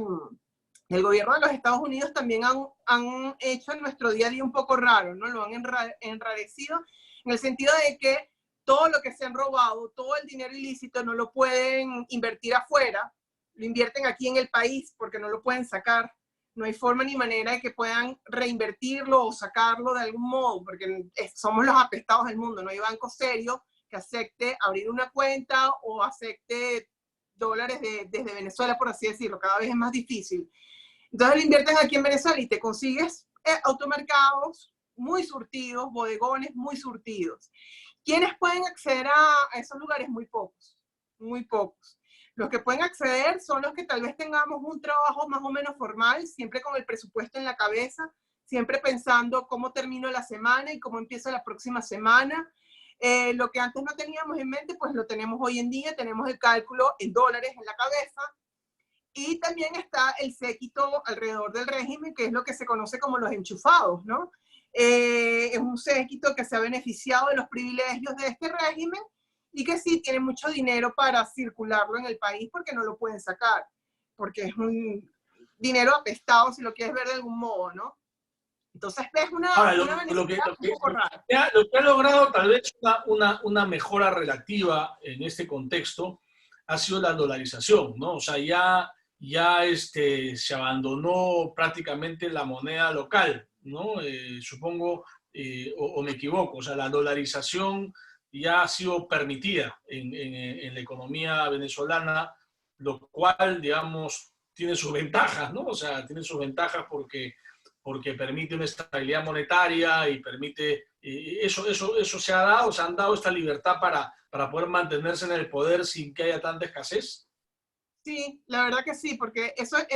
gobierno de los Estados Unidos también han hecho en nuestro día a día un poco raro, ¿no? Lo han enrarecido en el sentido de que todo lo que se han robado, todo el dinero ilícito no lo pueden invertir afuera, lo invierten aquí en el país porque no lo pueden sacar. No hay forma ni manera de que puedan reinvertirlo o sacarlo de algún modo, porque somos los apestados del mundo, no hay banco serio que acepte abrir una cuenta o acepte dólares desde Venezuela, por así decirlo, cada vez es más difícil. Entonces lo invierten aquí en Venezuela y te consigues automercados muy surtidos, bodegones muy surtidos. ¿Quiénes pueden acceder a esos lugares? Muy pocos, muy pocos. Los que pueden acceder son los que tal vez tengamos un trabajo más o menos formal, siempre con el presupuesto en la cabeza, siempre pensando cómo termino la semana y cómo empieza la próxima semana. Lo que antes no teníamos en mente, pues lo tenemos hoy en día, tenemos el cálculo en dólares en la cabeza. Y también está el séquito alrededor del régimen, que es lo que se conoce como los enchufados, ¿no? Es un séquito que se ha beneficiado de los privilegios de este régimen y que sí tiene mucho dinero para circularlo en el país porque no lo pueden sacar, porque es un dinero apestado, si lo quieres ver de algún modo, ¿no? Entonces ves Ahora, una Venezuela un poco rara. lo que ha logrado tal vez una mejora relativa en este contexto ha sido la dolarización, ¿no? O sea, ya se abandonó prácticamente la moneda local, ¿no? Supongo, o me equivoco, o sea, la dolarización ya ha sido permitida en la economía venezolana, lo cual, digamos, tiene sus ventajas, ¿no? O sea, tiene sus ventajas porque permite una estabilidad monetaria y permite, eso se han dado esta libertad para poder mantenerse en el poder sin que haya tanta escasez. Sí, la verdad que sí, porque estos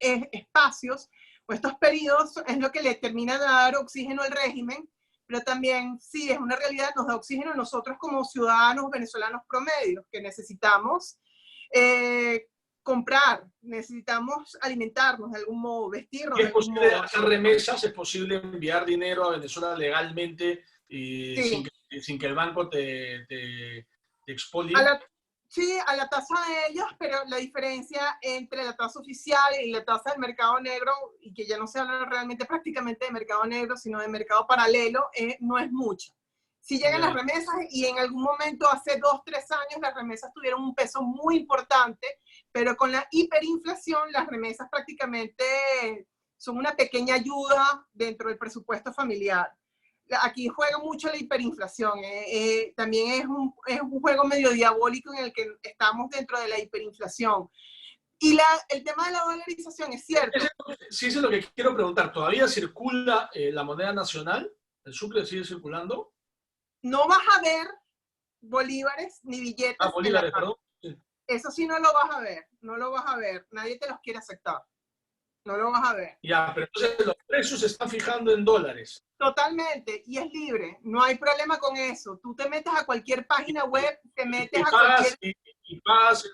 espacios o estos periodos es lo que le termina de dar oxígeno al régimen, pero también sí, es una realidad, nos da oxígeno a nosotros como ciudadanos venezolanos promedios, que necesitamos comprar, necesitamos alimentarnos de algún modo, vestirnos ¿Y de es algún posible modo. hacer remesas? ¿Es posible enviar dinero a Venezuela legalmente Sí, sin que el banco te a expolie? la, sí, a la tasa de ellos, pero la diferencia entre la tasa oficial y la tasa del mercado negro, y que ya no se habla realmente prácticamente de mercado negro, sino de mercado paralelo, no es mucha. Si llegan las Ya. remesas y en algún momento hace 2, 3 años las remesas tuvieron un peso muy importante, pero con la hiperinflación las remesas prácticamente son una pequeña ayuda dentro del presupuesto familiar. Aquí juega mucho la hiperinflación. También es un juego medio diabólico en el que estamos dentro de la hiperinflación. Y el tema de la dolarización es cierto. Sí, eso es lo que quiero preguntar. ¿Todavía circula la moneda nacional? ¿El sucre sigue circulando? No vas a ver bolívares ni Ah, billetes en la bolívares, calle. perdón. Sí. Eso sí no lo vas a ver, no lo vas a ver. Nadie te los quiere aceptar. No lo vas a ver. Ya, pero entonces los precios se están fijando en dólares. Totalmente, y es libre, no hay problema con eso. Tú te metes a cualquier página web, te metes Y a cualquier... pagas, y pagas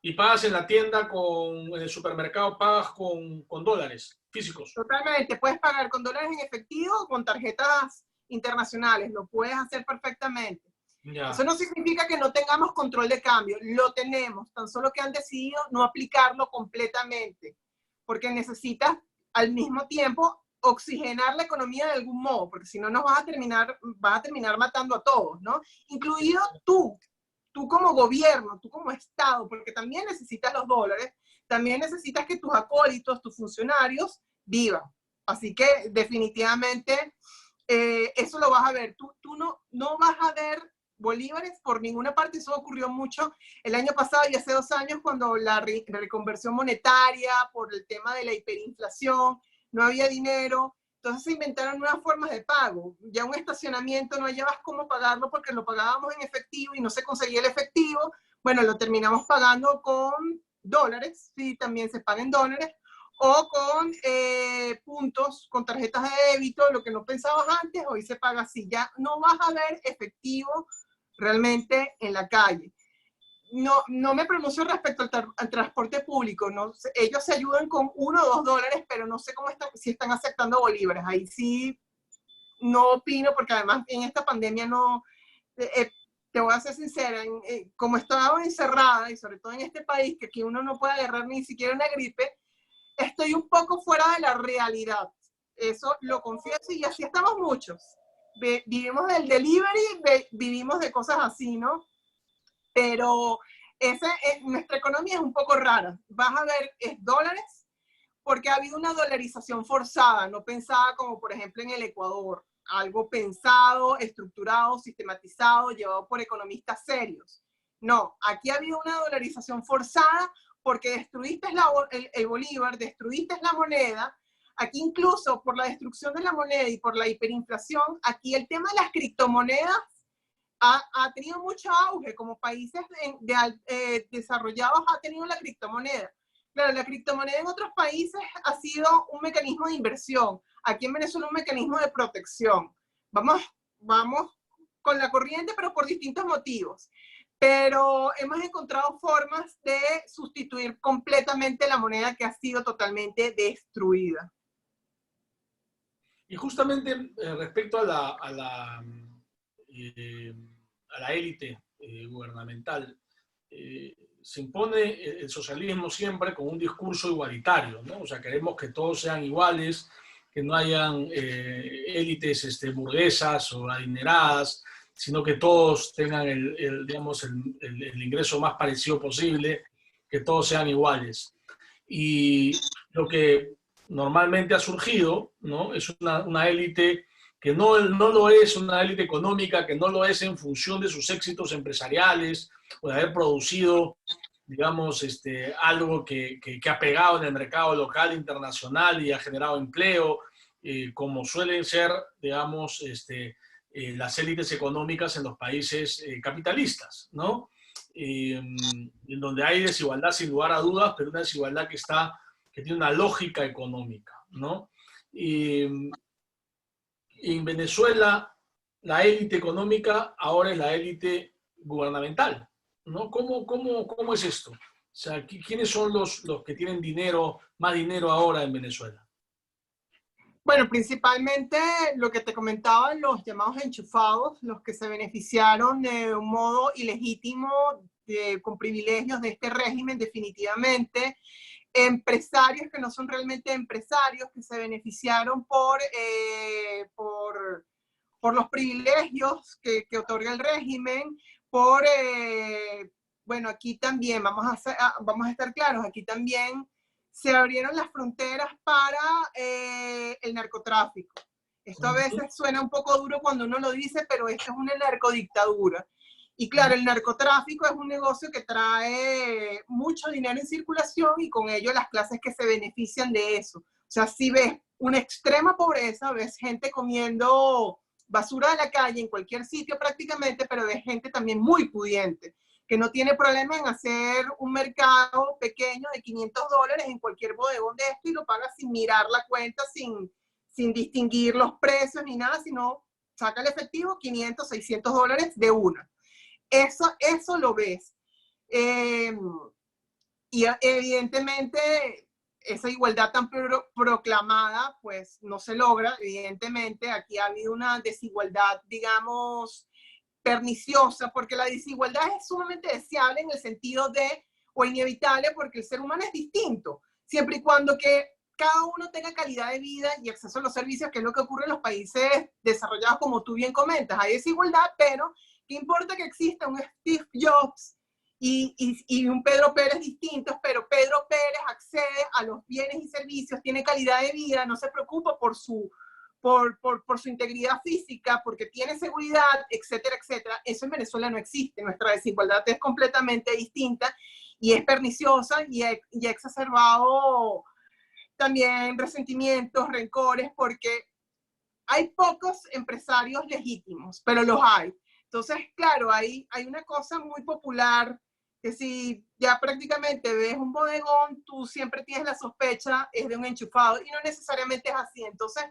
y pagas en la tienda, en el supermercado, pagas con dólares físicos. Totalmente, puedes pagar con dólares en efectivo o con tarjetas internacionales, lo puedes hacer perfectamente. Eso Ya. no significa que no tengamos control de cambio, lo tenemos, tan solo que han decidido no aplicarlo completamente, porque necesitas al mismo tiempo oxigenar la economía de algún modo, porque si no nos vas a terminar matando a todos, ¿no? Incluido tú como gobierno, tú como Estado, porque también necesitas los dólares, también necesitas que tus acólitos, tus funcionarios vivan. Así que definitivamente eso lo vas a ver. Tú no vas a ver bolívares por ninguna parte. Eso ocurrió mucho el año pasado y hace 2 años cuando la reconversión monetaria por el tema de la hiperinflación, no había dinero. Entonces se inventaron nuevas formas de pago. Ya un estacionamiento no llevas cómo pagarlo porque lo pagábamos en efectivo y no se conseguía el efectivo. Bueno, lo terminamos pagando con dólares, sí, también se paga en dólares, o con puntos, con tarjetas de débito, lo que no pensabas antes, hoy se paga así. Ya no vas a ver efectivo realmente en la calle. No me pronuncio respecto al transporte público, no, ellos se ayudan con $1 o $2, pero no sé si están aceptando bolívares. Ahí sí no opino, porque además en esta pandemia no, te voy a ser sincera, como estaba encerrada, y sobre todo en este país, que aquí uno no puede agarrar ni siquiera una gripe, estoy un poco fuera de la realidad. Eso lo confieso, y así estamos muchos. Vivimos del delivery, vivimos de cosas así, ¿no? Pero nuestra economía es un poco rara. Vas a ver, es dólares, porque ha habido una dolarización forzada, no pensada como por ejemplo en el Ecuador. Algo pensado, estructurado, sistematizado, llevado por economistas serios. No, aquí ha habido una dolarización forzada porque destruiste el bolívar, destruiste la moneda. Aquí incluso por la destrucción de la moneda y por la hiperinflación, aquí el tema de las criptomonedas ha tenido mucho auge, como países desarrollados ha tenido la criptomoneda. Claro, la criptomoneda en otros países ha sido un mecanismo de inversión. Aquí en Venezuela un mecanismo de protección. Vamos con la corriente, pero por distintos motivos. Pero hemos encontrado formas de sustituir completamente la moneda que ha sido totalmente destruida. Y justamente respecto a la élite gubernamental, se impone el socialismo siempre con un discurso igualitario, ¿no? O sea, queremos que todos sean iguales, que no hayan élites burguesas o adineradas, sino que todos tengan digamos, el ingreso más parecido posible, que todos sean iguales. Y lo que normalmente ha surgido, ¿no? Es una élite que no lo es una élite económica, que no lo es en función de sus éxitos empresariales o de haber producido, digamos, algo que ha pegado en el mercado local, internacional y ha generado empleo, como suelen ser, digamos, las élites económicas en los países capitalistas, ¿no? En donde hay desigualdad sin lugar a dudas, pero una desigualdad que tiene una lógica económica, ¿no? En Venezuela, la élite económica ahora es la élite gubernamental, ¿no? ¿Cómo es esto? O sea, ¿quiénes son los que tienen más dinero ahora en Venezuela? Bueno, principalmente lo que te comentaba, los llamados enchufados, los que se beneficiaron de un modo ilegítimo, con privilegios de este régimen, definitivamente. Empresarios que no son realmente empresarios, que se beneficiaron por los privilegios que otorga el régimen, bueno, aquí también, vamos a estar claros, aquí también se abrieron las fronteras para el narcotráfico. Esto a veces suena un poco duro cuando uno lo dice, pero esto es una narcodictadura. Y claro, el narcotráfico es un negocio que trae mucho dinero en circulación y con ello las clases que se benefician de eso. O sea, si ves una extrema pobreza, ves gente comiendo basura de la calle en cualquier sitio prácticamente, pero ves gente también muy pudiente, que no tiene problema en hacer un mercado pequeño de $500 en cualquier bodegón de esto y lo paga sin mirar la cuenta, sin distinguir los precios ni nada, sino saca el efectivo, $500, $600 de una. Eso lo ves. Y evidentemente esa igualdad tan proclamada pues no se logra. Evidentemente aquí ha habido una desigualdad, digamos, perniciosa, porque la desigualdad es sumamente deseable en el sentido de, o inevitable, porque el ser humano es distinto, siempre y cuando que cada uno tenga calidad de vida y acceso a los servicios, que es lo que ocurre en los países desarrollados, como tú bien comentas. Hay desigualdad, pero ¿qué importa que exista un Steve Jobs y un Pedro Pérez distintos? Pero Pedro Pérez accede a los bienes y servicios, tiene calidad de vida, no se preocupa por su integridad física, porque tiene seguridad, etcétera, etcétera. Eso en Venezuela no existe. Nuestra desigualdad es completamente distinta y es perniciosa y ha exacerbado también resentimientos, rencores, porque hay pocos empresarios legítimos, pero los hay. Entonces, claro, hay una cosa muy popular que si ya prácticamente ves un bodegón, tú siempre tienes la sospecha es de un enchufado y no necesariamente es así. Entonces,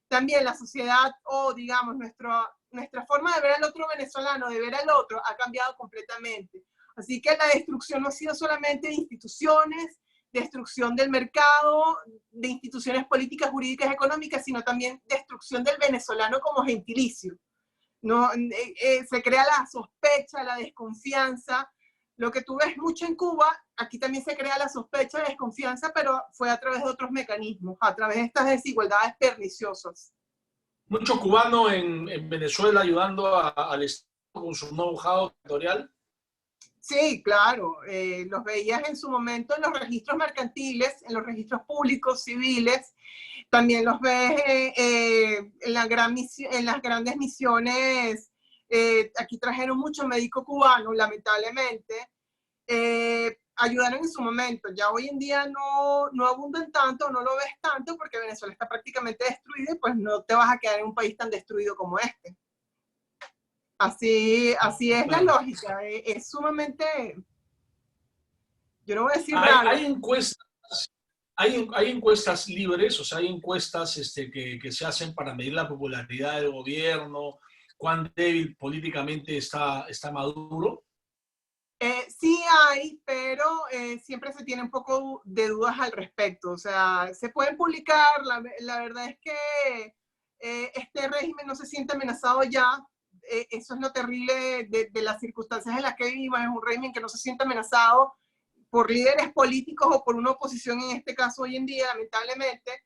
también la sociedad o digamos nuestra forma de ver al otro venezolano, de ver al otro, ha cambiado completamente. Así que la destrucción no ha sido solamente de instituciones, destrucción del mercado, de instituciones políticas, jurídicas, económicas, sino también destrucción del venezolano como gentilicio. ¿No? Se crea la sospecha, la desconfianza. Lo que tú ves mucho en Cuba, aquí también se crea la sospecha, la desconfianza, pero fue a través de otros mecanismos, a través de estas desigualdades perniciosas. Mucho cubano en Venezuela ayudando al Estado con su know-how territorial. Sí, claro, los veías en su momento en los registros mercantiles, en los registros públicos, civiles, también los ves en las grandes misiones. Aquí trajeron mucho médico cubano, lamentablemente. Ayudaron en su momento. Ya hoy en día no abundan tanto, no lo ves tanto, porque Venezuela está prácticamente destruida y pues no te vas a quedar en un país tan destruido como este. Así es la lógica. Es sumamente, yo no voy a decir raro. Hay encuestas libres, o sea, hay encuestas que se hacen para medir la popularidad del gobierno, cuán débil políticamente está Maduro. Sí hay, pero siempre se tiene un poco de dudas al respecto. O sea, se pueden publicar, la verdad es que este régimen no se siente amenazado ya. Eso es lo terrible de las circunstancias en las que vivimos. Es un régimen que no se siente amenazado por líderes políticos o por una oposición, en este caso hoy en día, lamentablemente.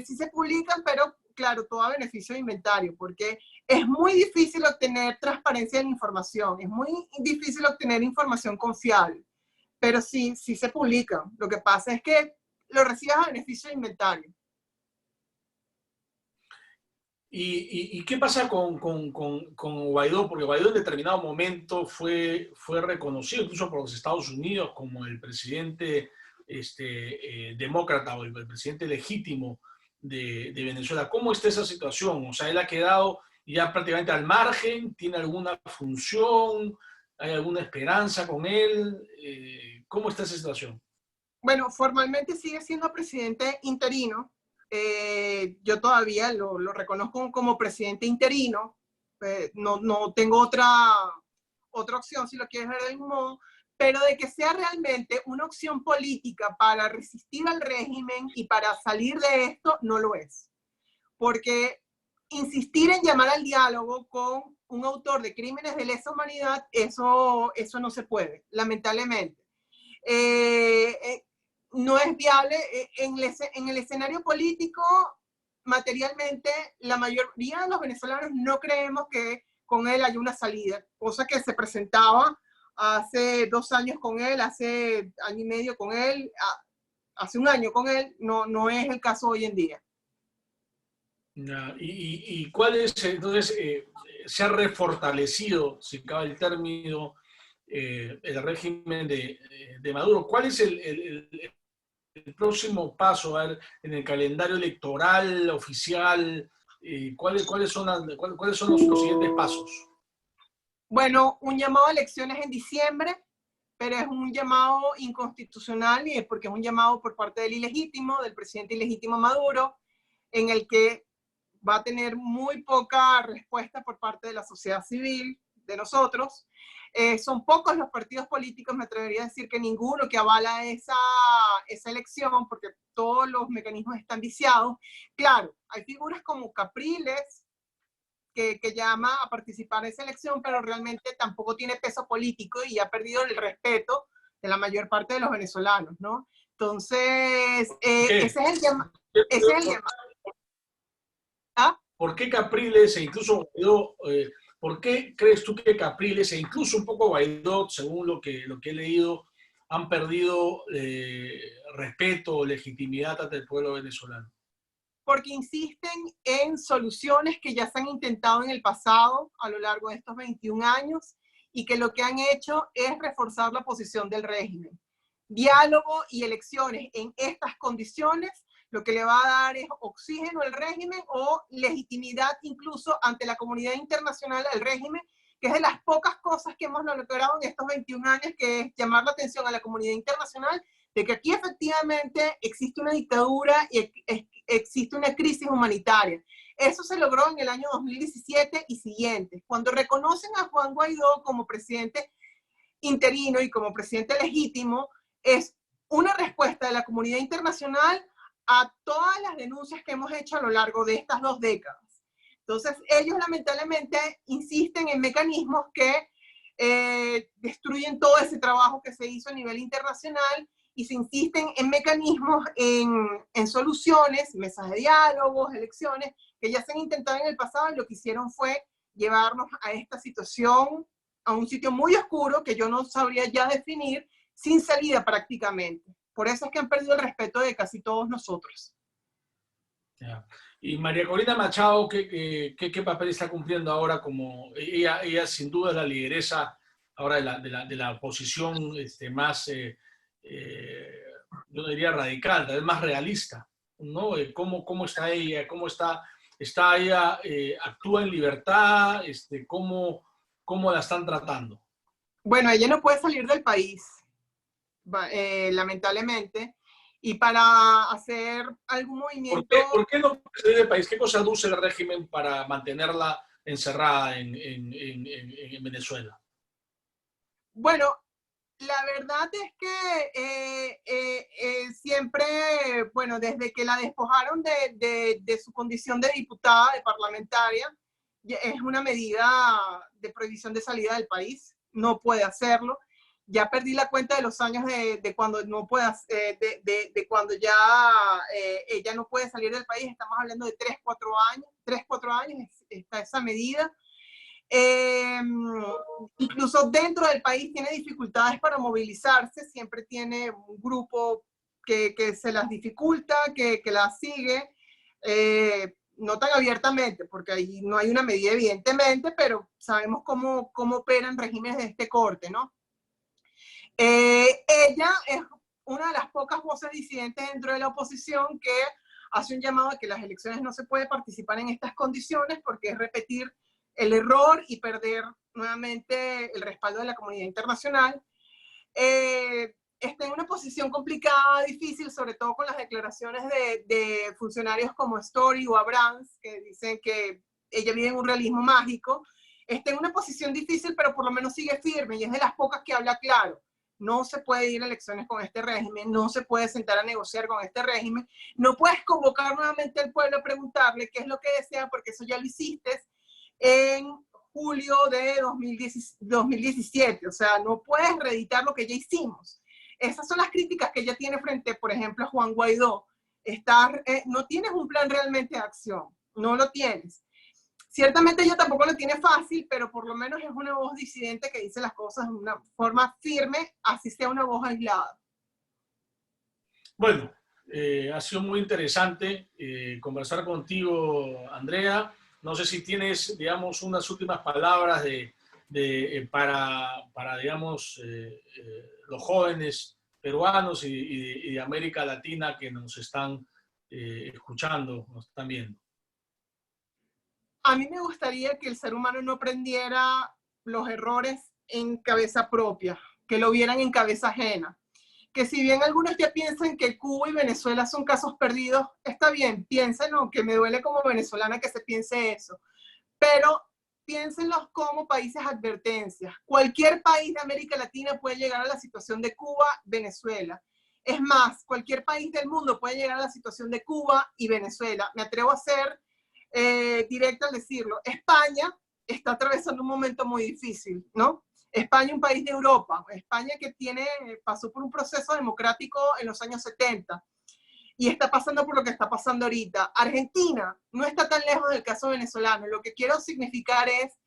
Sí se publican, pero claro, todo a beneficio de inventario, porque es muy difícil obtener transparencia en la información, es muy difícil obtener información confiable, pero sí se publica. Lo que pasa es que lo recibes a beneficio de inventario. ¿Y qué pasa con Guaidó? Porque Guaidó en determinado momento fue reconocido incluso por los Estados Unidos como el presidente demócrata o el presidente legítimo de Venezuela. ¿Cómo está esa situación? O sea, él ha quedado ya prácticamente al margen, ¿tiene alguna función? ¿Hay alguna esperanza con él? ¿Cómo está esa situación? Bueno, formalmente sigue siendo presidente interino. Yo todavía lo reconozco como presidente interino. No tengo otra opción, si lo quieres ver de algún modo, pero de que sea realmente una opción política para resistir al régimen y para salir de esto, no lo es. Porque insistir en llamar al diálogo con un autor de crímenes de lesa humanidad, eso no se puede, lamentablemente. No es viable en el escenario político. Materialmente, la mayoría de los venezolanos no creemos que con él haya una salida, cosa que se presentaba hace 2 años con él, hace año y medio con él, hace un año con él. No es el caso hoy en día. ¿Y cuál es, entonces, se ha refortalecido, si cabe el término, el régimen de Maduro? ¿Cuál es el próximo paso en el calendario electoral oficial? ¿Cuáles son los siguientes pasos? Bueno, un llamado a elecciones en diciembre, pero es un llamado inconstitucional y es porque es un llamado por parte del ilegítimo, del presidente ilegítimo Maduro, en el que va a tener muy poca respuesta por parte de la sociedad civil, de nosotros. Son pocos los partidos políticos, me atrevería a decir que ninguno, que avala esa elección, porque todos los mecanismos están viciados. Claro, hay figuras como Capriles, que llama a participar en esa elección, pero realmente tampoco tiene peso político y ha perdido el respeto de la mayor parte de los venezolanos, ¿no? Entonces, ese es el llamado. ¿Ah? ¿Por qué Capriles e incluso Guaidó, por qué crees tú que Capriles e incluso un poco Guaidó, según lo que he leído, han perdido respeto o legitimidad ante el pueblo venezolano? Porque insisten en soluciones que ya se han intentado en el pasado a lo largo de estos 21 años y que lo que han hecho es reforzar la posición del régimen. Diálogo y elecciones en estas condiciones lo que le va a dar es oxígeno al régimen o legitimidad incluso ante la comunidad internacional al régimen, que es de las pocas cosas que hemos logrado en estos 21 años, que es llamar la atención a la comunidad internacional de que aquí efectivamente existe una dictadura y existe una crisis humanitaria. Eso se logró en el año 2017 y siguientes, cuando reconocen a Juan Guaidó como presidente interino y como presidente legítimo. Es una respuesta de la comunidad internacional a todas las denuncias que hemos hecho a lo largo de estas 2 décadas. Entonces, ellos lamentablemente insisten en mecanismos que destruyen todo ese trabajo que se hizo a nivel internacional, y se insisten en mecanismos, en soluciones, mesas de diálogos, elecciones, que ya se han intentado en el pasado, y lo que hicieron fue llevarnos a esta situación, a un sitio muy oscuro que yo no sabría ya definir, sin salida prácticamente. Por eso es que han perdido el respeto de casi todos nosotros. Yeah. Y María Corina Machado, ¿qué papel está cumpliendo ahora? Como ella sin duda es la lideresa ahora de la oposición más, yo diría radical, tal vez más realista, ¿no? ¿Cómo está ella? ¿Cómo está ella? ¿Actúa en libertad? ¿Cómo la están tratando? Bueno, ella no puede salir del país, lamentablemente, y para hacer algún movimiento... ¿Por qué no puede salir del país? ¿Qué cosa aduce el régimen para mantenerla encerrada en Venezuela? Bueno, la verdad es que siempre, bueno, desde que la despojaron de su condición de diputada, de parlamentaria, es una medida de prohibición de salida del país, no puede hacerlo. Ya perdí la cuenta de los años de cuando no puede, de cuando ya ella no puede salir del país. Estamos hablando de 3-4 años está esa medida. Incluso dentro del país tiene dificultades para movilizarse, siempre tiene un grupo que se las dificulta, que las sigue, no tan abiertamente, porque ahí no hay una medida evidentemente, pero sabemos cómo operan regímenes de este corte, ¿no? Ella es una de las pocas voces disidentes dentro de la oposición que hace un llamado a que las elecciones no se puede participar en estas condiciones, porque es repetir el error y perder nuevamente el respaldo de la comunidad internacional. Está en una posición complicada, difícil, sobre todo con las declaraciones de funcionarios como Story o Abrams, que dicen que ella vive en un realismo mágico. Está en una posición difícil, pero por lo menos sigue firme, y es de las pocas que habla claro. No se puede ir a elecciones con este régimen, no se puede sentar a negociar con este régimen, no puedes convocar nuevamente al pueblo a preguntarle qué es lo que desea, porque eso ya lo hiciste en julio de 2017, o sea, no puedes reeditar lo que ya hicimos. Esas son las críticas que ella tiene frente, por ejemplo, a Juan Guaidó. No tienes un plan realmente de acción, no lo tienes. Ciertamente ella tampoco lo tiene fácil, pero por lo menos es una voz disidente que dice las cosas de una forma firme, así sea una voz aislada. Bueno, ha sido muy interesante conversar contigo, Andrea. No sé si tienes, digamos, unas últimas palabras para digamos, los jóvenes peruanos y de América Latina que nos están escuchando, nos están viendo. A mí me gustaría que el ser humano no aprendiera los errores en cabeza propia, que lo vieran en cabeza ajena. Que si bien algunos ya piensan que Cuba y Venezuela son casos perdidos, está bien, piénsenlo, que me duele como venezolana que se piense eso, pero piénsenlos como países advertencias. Cualquier país de América Latina puede llegar a la situación de Cuba, Venezuela. Es más, cualquier país del mundo puede llegar a la situación de Cuba y Venezuela. Me atrevo a ser directa al decirlo. España está atravesando un momento muy difícil, ¿no? España, un país de Europa, España que pasó por un proceso democrático en los años 70 y está pasando por lo que está pasando ahorita. Argentina no está tan lejos del caso venezolano. Lo que quiero significar es,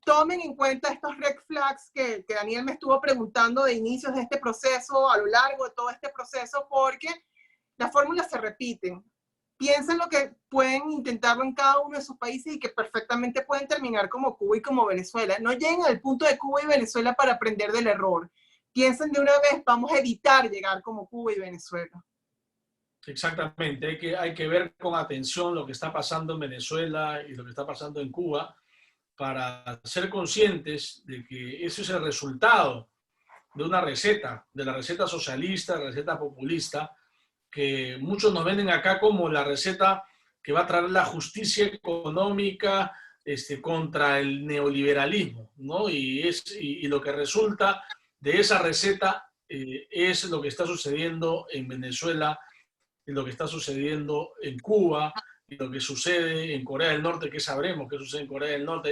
tomen en cuenta estos red flags que Daniel me estuvo preguntando de inicios de este proceso, a lo largo de todo este proceso, porque las fórmulas se repiten. Piensen lo que pueden intentarlo en cada uno de sus países y que perfectamente pueden terminar como Cuba y como Venezuela. No lleguen al punto de Cuba y Venezuela para aprender del error. Piensen de una vez, vamos a evitar llegar como Cuba y Venezuela. Exactamente, hay que ver con atención lo que está pasando en Venezuela y lo que está pasando en Cuba para ser conscientes de que ese es el resultado de una receta, de la receta socialista, la receta populista, que muchos nos venden acá como la receta que va a traer la justicia económica contra el neoliberalismo, ¿no? Y lo que resulta de esa receta es lo que está sucediendo en Venezuela, y lo que está sucediendo en Cuba, y lo que sucede en Corea del Norte, que sabremos qué sucede en Corea del Norte,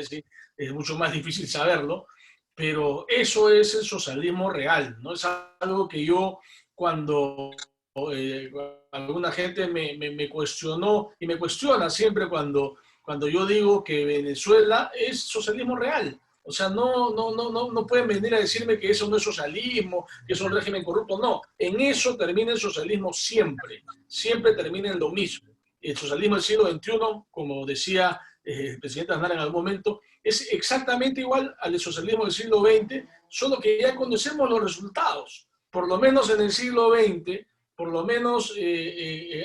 es mucho más difícil saberlo, pero eso es el socialismo real, ¿no? Es algo que yo cuando eh, alguna gente me cuestionó y me cuestiona siempre cuando yo digo que Venezuela es socialismo real. O sea, no pueden venir a decirme que eso no es socialismo, que es un régimen corrupto. No, en eso termina el socialismo siempre. Siempre termina en lo mismo. El socialismo del siglo XXI, como decía el presidente Aznar en algún momento, es exactamente igual al del socialismo del siglo XX, solo que ya conocemos los resultados. Por lo menos en el siglo XX, por lo menos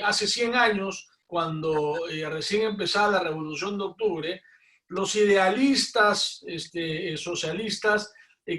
hace 100 años, cuando recién empezaba la Revolución de Octubre, los idealistas socialistas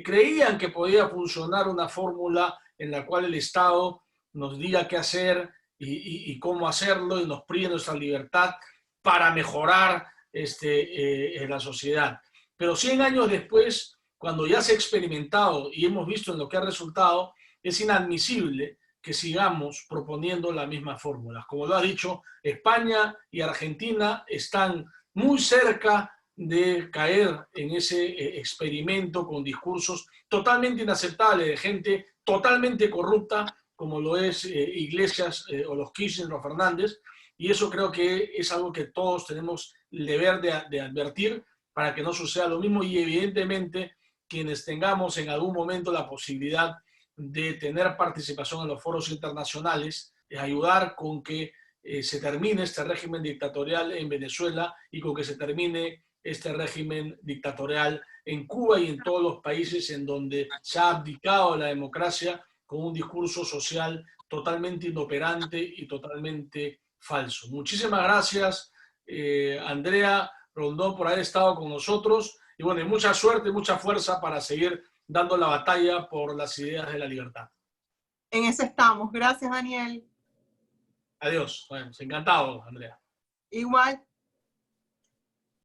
creían que podía funcionar una fórmula en la cual el Estado nos diga qué hacer y cómo hacerlo y nos prive nuestra libertad para mejorar la sociedad. Pero 100 años después, cuando ya se ha experimentado y hemos visto en lo que ha resultado, es inadmisible que sigamos proponiendo las mismas fórmulas. Como lo ha dicho, España y Argentina están muy cerca de caer en ese experimento con discursos totalmente inaceptables de gente totalmente corrupta, como lo es Iglesias o los Kirchner o Fernández, y eso creo que es algo que todos tenemos el deber de advertir para que no suceda lo mismo, y evidentemente quienes tengamos en algún momento la posibilidad de tener participación en los foros internacionales, ayudar con que se termine este régimen dictatorial en Venezuela y con que se termine este régimen dictatorial en Cuba y en todos los países en donde se ha abdicado la democracia con un discurso social totalmente inoperante y totalmente falso. Muchísimas gracias, Andrea Rondón, por haber estado con nosotros. Y bueno, y mucha suerte y mucha fuerza para seguir dando la batalla por las ideas de la libertad. En eso estamos. Gracias, Daniel. Adiós. Bueno, encantado, Andrea. Igual.